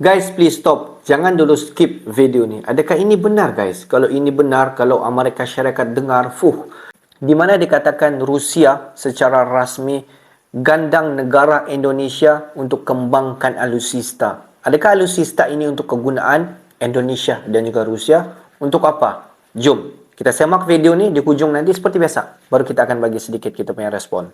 Guys, please stop. Jangan dulu skip video ni. Adakah ini benar, guys? Kalau ini benar, kalau Amerika Syarikat dengar, di mana dikatakan Rusia secara rasmi gandang negara Indonesia untuk kembangkan alutsista. Adakah alutsista ini untuk kegunaan Indonesia dan juga Rusia? Untuk apa? Jom kita semak video ni di hujung nanti seperti biasa. Baru kita akan bagi sedikit kita punya respon.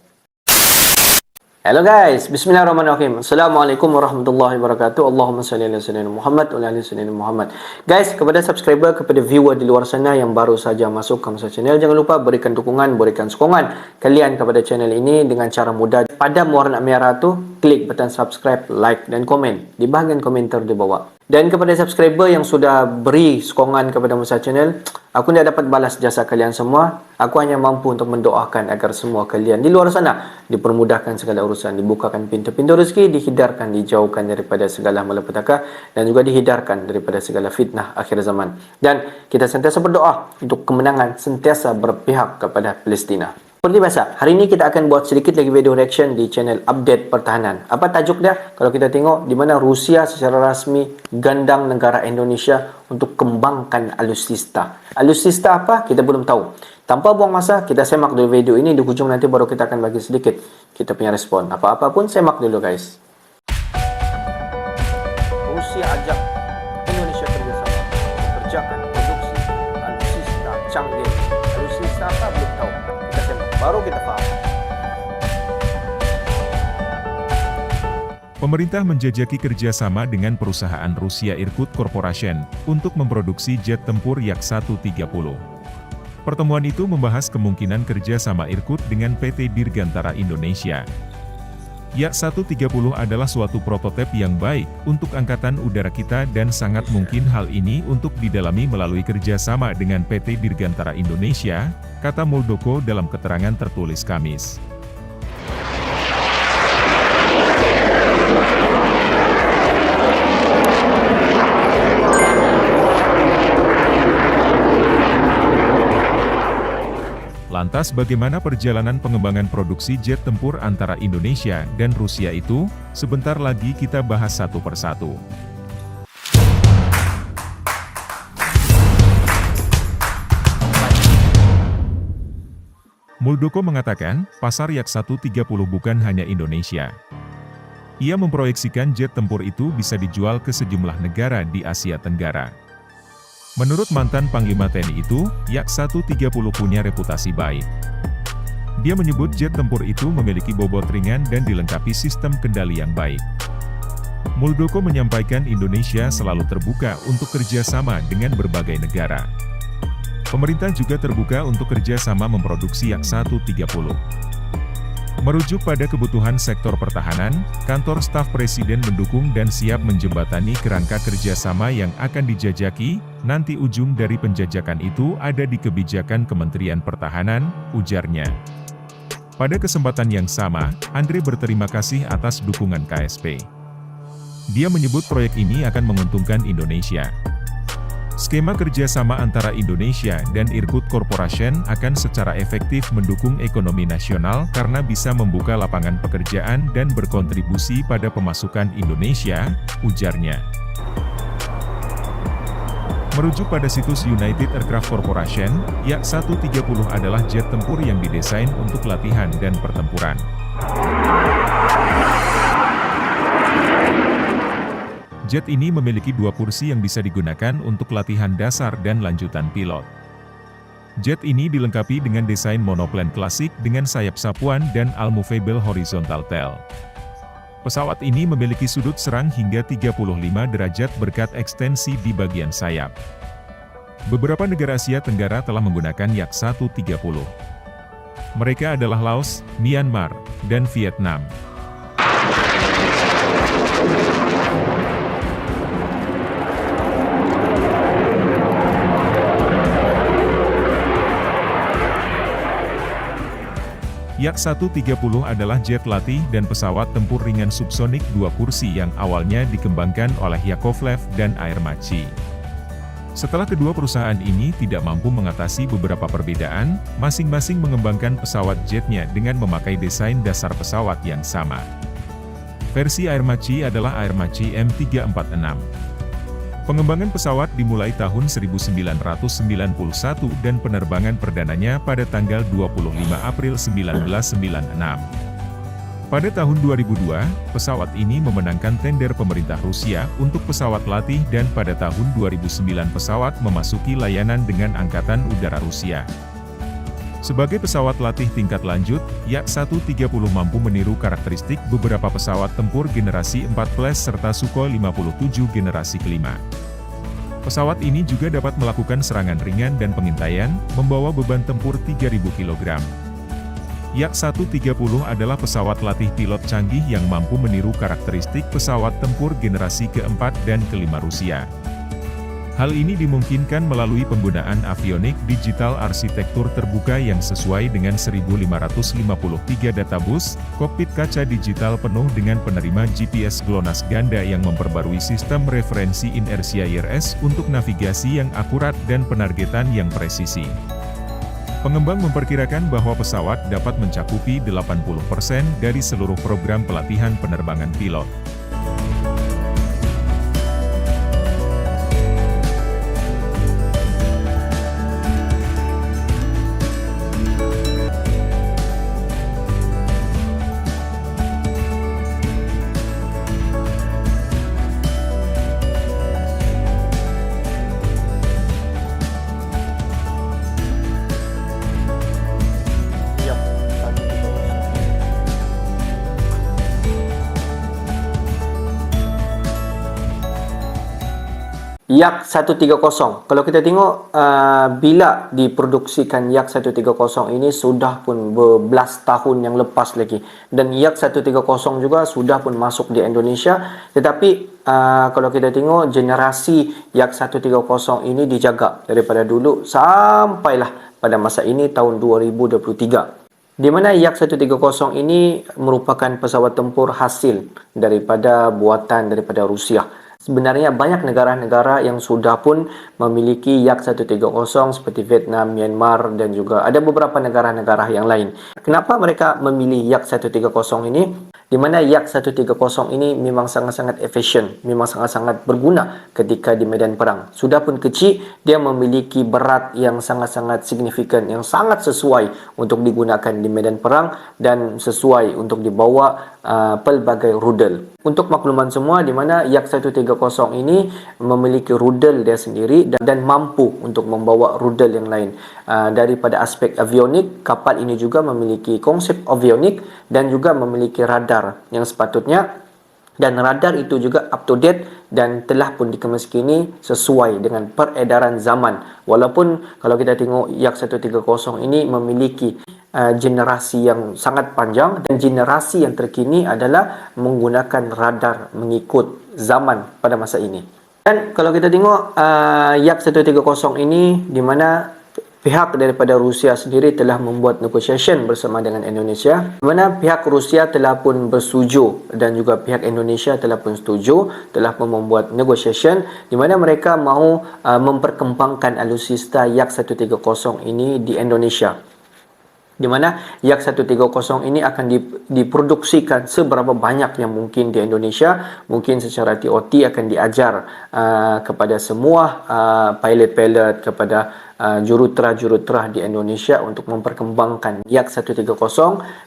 Hello guys, bismillahirrahmanirrahim. Assalamualaikum warahmatullahi wabarakatuh. Allahumma salli ala sayyidina Muhammad wa ala sayyidina Muhammad. Guys, kepada subscriber, kepada viewer di luar sana yang baru saja masuk ke Kamsa Channel, jangan lupa berikan dukungan, berikan sokongan kalian kepada channel ini dengan cara mudah. Pada warna merah tu, klik butang subscribe, like dan komen di bahagian komentar di bawah. Dan kepada subscriber yang sudah beri sokongan kepada Kamsa Channel, aku tidak dapat balas jasa kalian semua. Aku hanya mampu untuk mendoakan agar semua kalian di luar sana dipermudahkan segala urusan, dibukakan pintu-pintu rezeki, dihindarkan, dijauhkan daripada segala malapetaka dan juga dihindarkan daripada segala fitnah akhir zaman. Dan kita sentiasa berdoa untuk kemenangan, sentiasa berpihak kepada Palestina. Seperti biasa, hari ini kita akan buat sedikit lagi video reaction di channel Update Pertahanan. Apa tajuk dia? Kalau kita tengok di mana Rusia secara rasmi gandang negara Indonesia untuk kembangkan alutsista. Alutsista apa? Kita belum tahu. Tanpa buang masa, kita semak dulu video ini. Di hujung nanti baru kita akan bagi sedikit kita punya respon. Apa-apa pun semak dulu guys. Rusia ajak Indonesia kerjasama kerjakan produksi alutsista canggih. Alutsista apa? Belum tahu. Kita semak, baru kita paham. Pemerintah menjajaki kerjasama dengan perusahaan Rusia Irkut Corporation untuk memproduksi jet tempur Yak-130. Pertemuan itu membahas kemungkinan kerjasama Irkut dengan PT Dirgantara Indonesia. Yak-130 adalah suatu prototip yang baik untuk angkatan udara kita dan sangat mungkin hal ini untuk didalami melalui kerjasama dengan PT Dirgantara Indonesia, kata Muldoko dalam keterangan tertulis Kamis. Lantas bagaimana perjalanan pengembangan produksi jet tempur antara Indonesia dan Rusia itu? Sebentar lagi kita bahas satu persatu. Muldoko mengatakan, pasar Yak-130 bukan hanya Indonesia. Ia memproyeksikan jet tempur itu bisa dijual ke sejumlah negara di Asia Tenggara. Menurut mantan Panglima TNI itu, Yak-130 punya reputasi baik. Dia menyebut jet tempur itu memiliki bobot ringan dan dilengkapi sistem kendali yang baik. Muldoko menyampaikan Indonesia selalu terbuka untuk kerjasama dengan berbagai negara. Pemerintah juga terbuka untuk kerjasama memproduksi Yak-130. Merujuk pada kebutuhan sektor pertahanan, kantor staf presiden mendukung dan siap menjembatani kerangka kerjasama yang akan dijajaki. Nanti ujung dari penjajakan itu ada di kebijakan Kementerian Pertahanan, ujarnya. Pada kesempatan yang sama, Andre berterima kasih atas dukungan KSP. Dia menyebut proyek ini akan menguntungkan Indonesia. Skema kerjasama antara Indonesia dan Irkut Corporation akan secara efektif mendukung ekonomi nasional karena bisa membuka lapangan pekerjaan dan berkontribusi pada pemasukan Indonesia, ujarnya. Merujuk pada situs United Aircraft Corporation, Yak-130 adalah jet tempur yang didesain untuk latihan dan pertempuran. Jet ini memiliki dua kursi yang bisa digunakan untuk latihan dasar dan lanjutan pilot. Jet ini dilengkapi dengan desain monoplan klasik dengan sayap sapuan dan all-movable horizontal tail. Pesawat ini memiliki sudut serang hingga 35 derajat berkat ekstensi di bagian sayap. Beberapa negara Asia Tenggara telah menggunakan Yak-130. Mereka adalah Laos, Myanmar, dan Vietnam. Yak-130 adalah jet latih dan pesawat tempur ringan subsonik dua kursi yang awalnya dikembangkan oleh Yakovlev dan Aermacchi. Setelah kedua perusahaan ini tidak mampu mengatasi beberapa perbedaan, masing-masing mengembangkan pesawat jetnya dengan memakai desain dasar pesawat yang sama. Versi Air Machi adalah Air Machi M346. Pengembangan pesawat dimulai tahun 1991 dan penerbangan perdananya pada tanggal 25 April 1996. Pada tahun 2002, pesawat ini memenangkan tender pemerintah Rusia untuk pesawat latih dan pada tahun 2009 pesawat memasuki layanan dengan Angkatan Udara Rusia. Sebagai pesawat latih tingkat lanjut, Yak-130 mampu meniru karakteristik beberapa pesawat tempur generasi 14 serta Sukhoi 57 generasi kelima. Pesawat ini juga dapat melakukan serangan ringan dan pengintaian, membawa beban tempur 3.000 kg. Yak-130 adalah pesawat latih pilot canggih yang mampu meniru karakteristik pesawat tempur generasi keempat dan kelima Rusia. Hal ini dimungkinkan melalui penggunaan avionik digital arsitektur terbuka yang sesuai dengan 1553 data bus, kokpit kaca digital penuh dengan penerima GPS GLONASS ganda yang memperbarui sistem referensi inersia IRS untuk navigasi yang akurat dan penargetan yang presisi. Pengembang memperkirakan bahwa pesawat dapat mencakupi 80% dari seluruh program pelatihan penerbangan pilot. Yak-130, kalau kita tengok bila diproduksikan Yak-130 ini sudah pun berbelas tahun yang lepas lagi, dan Yak-130 juga sudah pun masuk di Indonesia, tetapi kalau kita tengok generasi Yak-130 ini dijaga daripada dulu sampailah pada masa ini tahun 2023. Di mana Yak-130 ini merupakan pesawat tempur hasil daripada buatan daripada Rusia. Sebenarnya banyak negara-negara yang sudah pun memiliki Yak-130 seperti Vietnam, Myanmar dan juga ada beberapa negara-negara yang lain. Kenapa mereka memilih Yak-130 ini? Di mana Yak-130 ini memang sangat-sangat efisien, memang sangat-sangat berguna ketika di medan perang. Sudah pun kecil, dia memiliki berat yang sangat-sangat signifikan, yang sangat sesuai untuk digunakan di medan perang dan sesuai untuk dibawa pelbagai rudal. Untuk makluman semua, di mana Yak-130 ini memiliki rudal dia sendiri dan mampu untuk membawa rudal yang lain. Daripada aspek avionik, kapal ini juga memiliki konsep avionik dan juga memiliki radar yang sepatutnya, dan radar itu juga up to date dan telah pun dikemas kini sesuai dengan peredaran zaman. Walaupun kalau kita tengok Yak-130 ini memiliki generasi yang sangat panjang dan generasi yang terkini adalah menggunakan radar mengikut zaman pada masa ini. Dan kalau kita tengok Yak-130 ini, di mana pihak daripada Rusia sendiri telah membuat negotiation bersama dengan Indonesia, di mana pihak Rusia telah pun bersetuju dan juga pihak Indonesia telah pun setuju, telah pun membuat negotiation di mana mereka mahu memperkembangkan alutsista Yak-130 ini di Indonesia. Di mana Yak-130 ini akan diproduksikan seberapa banyak yang mungkin di Indonesia. Mungkin secara TOT akan diajar kepada semua pilot-pilot, kepada jurutera-jurutera di Indonesia untuk memperkembangkan Yak-130,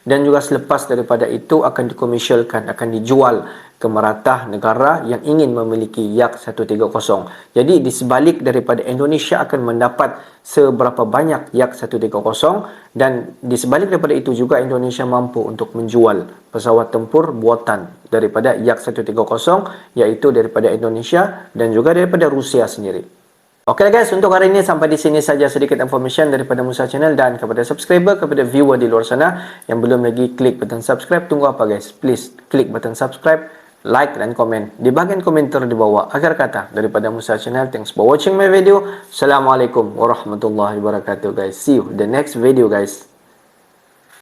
dan juga selepas daripada itu akan dikomersialkan, akan dijual ke meratah negara yang ingin memiliki Yak-130. Jadi di sebalik daripada Indonesia akan mendapat seberapa banyak Yak-130, dan di sebalik daripada itu juga Indonesia mampu untuk menjual pesawat tempur buatan daripada Yak-130, iaitu daripada Indonesia dan juga daripada Rusia sendiri. Okey guys, untuk hari ini sampai di sini saja sedikit information daripada Musa Channel, dan kepada subscriber, kepada viewer di luar sana yang belum lagi klik button subscribe, tunggu apa guys? Please klik button subscribe, like dan komen di bahagian komentar di bawah. Akhir kata daripada Musa Channel, thanks for watching my video. Assalamualaikum warahmatullahi wabarakatuh guys. See you the next video guys.